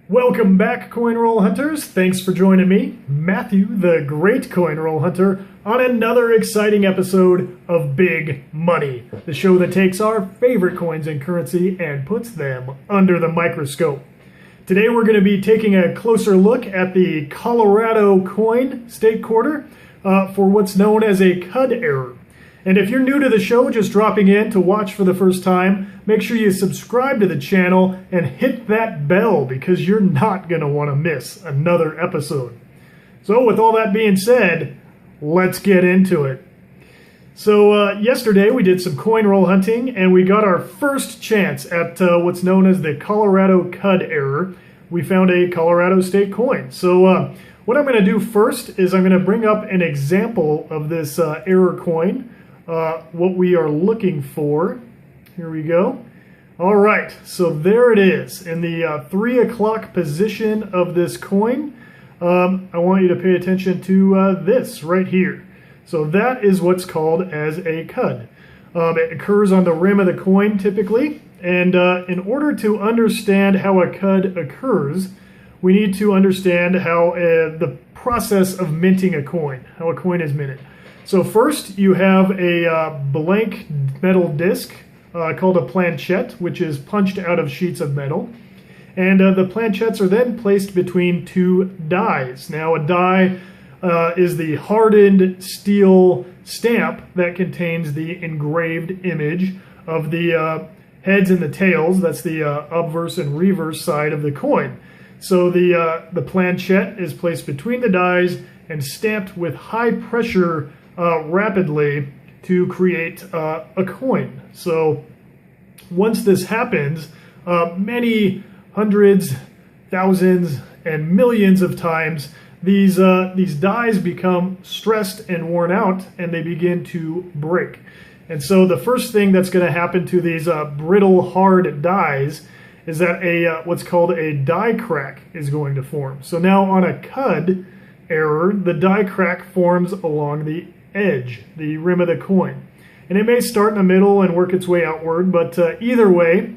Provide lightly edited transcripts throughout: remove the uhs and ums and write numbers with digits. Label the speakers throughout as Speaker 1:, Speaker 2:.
Speaker 1: Welcome back, coin roll hunters. Thanks for joining me, Matthew, the great coin roll hunter, on another exciting episode of Big Money, the show that takes our favorite coins and currency and puts them under the microscope. Today we're going to be taking a closer look at the Colorado coin state quarter for what's known as a CUD error. And if you're new to the show, just dropping in to watch for the first time, make sure you subscribe to the channel and hit that bell because you're not going to want to miss another episode. So with all that being said, let's get into it. So yesterday we did some coin roll hunting and we got our first chance at what's known as the Colorado CUD error. We found a Colorado state coin. So what I'm going to do first is I'm going to bring up an example of this error coin. What we are looking for. Here we go. All right, so there it is in the 3 o'clock position of this coin. I want you to pay attention to this right here. So that is what's called as a CUD. It occurs on the rim of the coin typically, and in order to understand how a CUD occurs, we need to understand how the process of minting a coin, how a coin is minted. So first you have a blank metal disc called a planchette, which is punched out of sheets of metal. And the planchettes are then placed between two dies. Now a die is the hardened steel stamp that contains the engraved image of the heads and the tails. That's the obverse and reverse side of the coin. So the planchette is placed between the dies and stamped with high pressure rapidly to create a coin. So once this happens, many hundreds, thousands, and millions of times, these dies become stressed and worn out, and they begin to break. And so the first thing that's going to happen to these brittle, hard dies is that what's called a die crack is going to form. So now on a CUD error, the die crack forms along the edge, the rim of the coin. And it may start in the middle and work its way outward, but either way,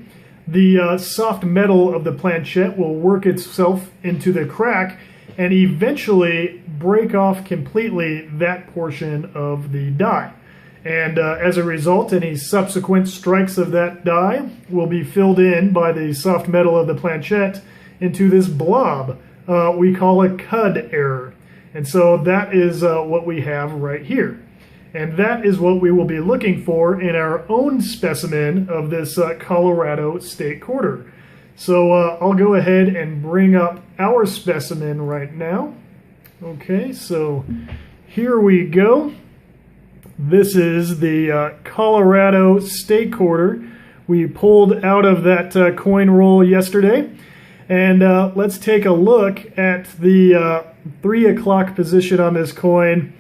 Speaker 1: the soft metal of the planchette will work itself into the crack and eventually break off completely that portion of the die. And as a result, any subsequent strikes of that die will be filled in by the soft metal of the planchette into this blob we call a CUD error. And so that is what we have right here. And that is what we will be looking for in our own specimen of this Colorado state quarter. So I'll go ahead and bring up our specimen right now. Okay, so here we go. This is the Colorado state quarter we pulled out of that coin roll yesterday. And let's take a look at the 3 o'clock position on this coin,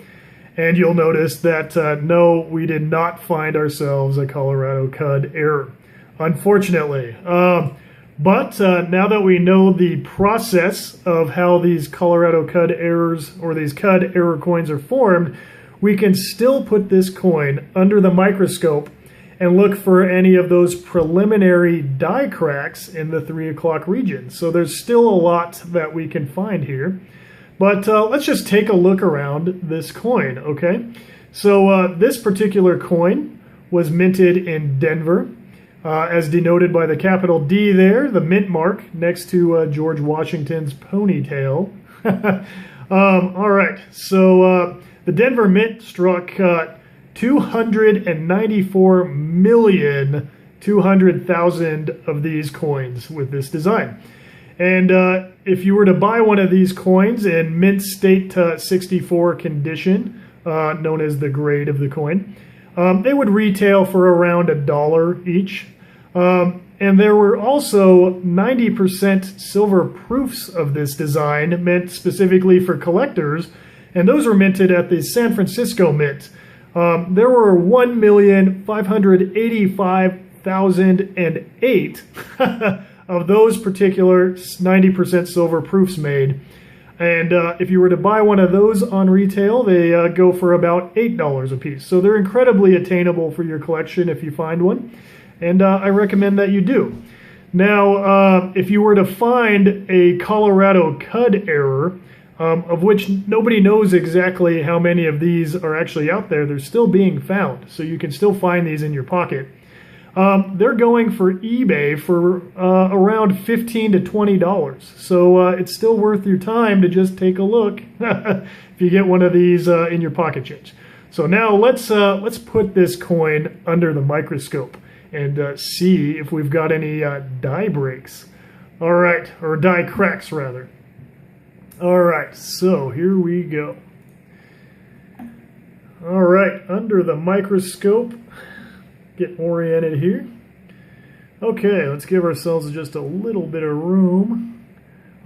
Speaker 1: and you'll notice that no, we did not find ourselves a Colorado CUD error, unfortunately. But now that we know the process of how these Colorado CUD errors or these CUD error coins are formed, we can still put this coin under the microscope and look for any of those preliminary die cracks in the 3 o'clock region. So there's still a lot that we can find here. But let's just take a look around this coin, okay? So this particular coin was minted in Denver, as denoted by the capital D there, the mint mark next to George Washington's ponytail. All right, so the Denver Mint struck 294,200,000 of these coins with this design. And if you were to buy one of these coins in mint state 64 condition, known as the grade of the coin, they would retail for around $1 each. And there were also 90% silver proofs of this design meant specifically for collectors, and those were minted at the San Francisco Mint. There were 1,585,008 of those particular 90% silver proofs made. And if you were to buy one of those on retail, they go for about $8 a piece. So they're incredibly attainable for your collection if you find one. And I recommend that you do. Now, if you were to find a Colorado cud error, of which nobody knows exactly how many of these are actually out there, they're still being found, so you can still find these in your pocket. They're going for eBay for around $15 to $20, so it's still worth your time to just take a look if you get one of these in your pocket change. So now let's put this coin under the microscope and see if we've got any die breaks. All right, or die cracks rather. All right, so here we go. All right, under the microscope, get oriented here. Okay, let's give ourselves just a little bit of room.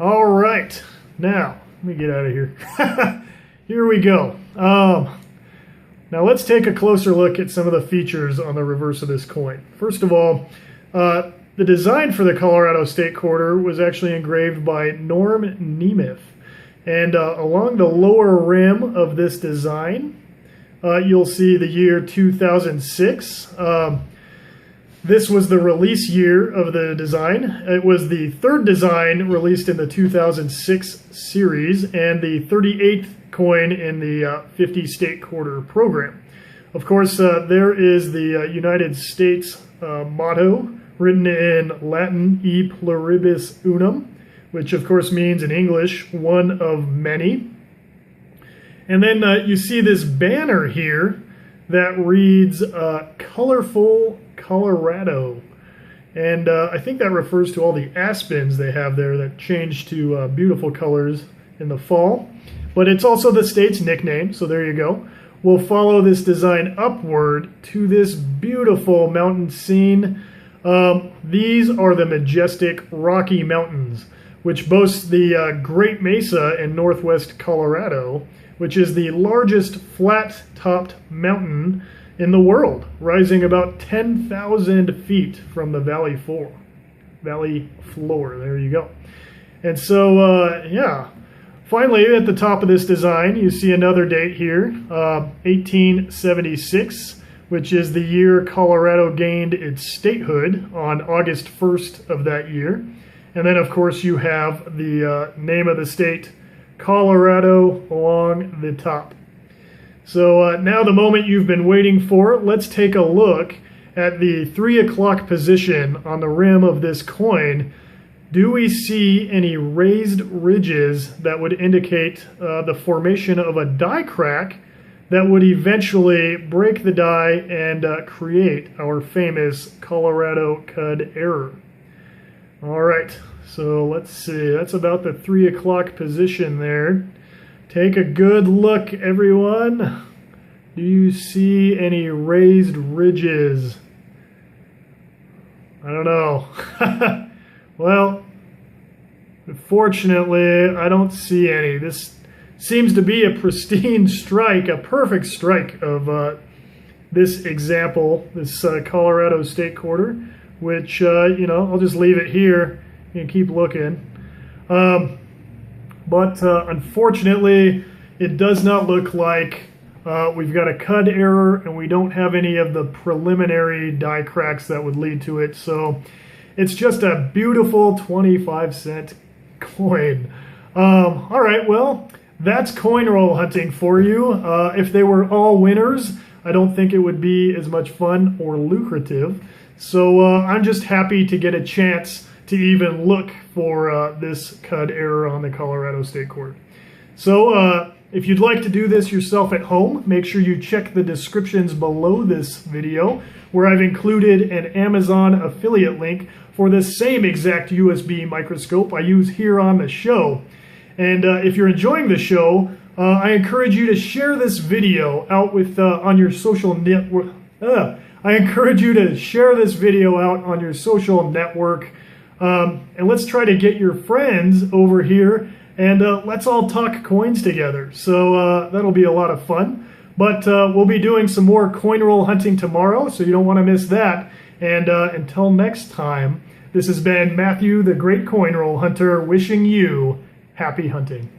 Speaker 1: All right, now, let me get out of here. Here we go. Now let's take a closer look at some of the features on the reverse of this coin. First of all, the design for the Colorado State Quarter was actually engraved by Norm Nemeth. And along the lower rim of this design, you'll see the year 2006. This was the release year of the design. It was the third design released in the 2006 series and the 38th coin in the 50 State Quarter program. Of course, there is the United States motto written in Latin, E pluribus unum, which of course means in English, one of many. And then you see this banner here that reads Colorful Colorado. And I think that refers to all the aspens they have there that change to beautiful colors in the fall. But it's also the state's nickname, so there you go. We'll follow this design upward to this beautiful mountain scene. These are the majestic Rocky Mountains, which boasts the Great Mesa in northwest Colorado, which is the largest flat-topped mountain in the world, rising about 10,000 feet from the valley floor. There you go. And so, yeah. Finally, at the top of this design, you see another date here, 1876, which is the year Colorado gained its statehood on August 1st of that year. And then, of course, you have the name of the state, Colorado, along the top. So now the moment you've been waiting for, let's take a look at the 3 o'clock position on the rim of this coin. Do we see any raised ridges that would indicate the formation of a die crack that would eventually break the die and create our famous Colorado cud error? All right, so let's see. That's about the 3 o'clock position there. Take a good look, everyone. Do you see any raised ridges? I don't know. Well, unfortunately, I don't see any. This seems to be a pristine strike, a perfect strike of this example, this Colorado State Quarter, which, you know, I'll just leave it here and keep looking. But unfortunately, it does not look like we've got a cud error, and we don't have any of the preliminary die cracks that would lead to it. So it's just a beautiful 25-cent coin. All right, well, that's coin roll hunting for you. If they were all winners, I don't think it would be as much fun or lucrative. So I'm just happy to get a chance to even look for this cud error on the Colorado State Court. So if you'd like to do this yourself at home, make sure you check the descriptions below this video, where I've included an Amazon affiliate link for the same exact USB microscope I use here on the show. And if you're enjoying the show, I encourage you to share this video out with on your social network. I encourage you to share this video out on your social network, and let's try to get your friends over here, and let's all talk coins together. So that'll be a lot of fun. But we'll be doing some more coin roll hunting tomorrow, so you don't want to miss that. And until next time, this has been Matthew, the Great Coin Roll Hunter, wishing you happy hunting.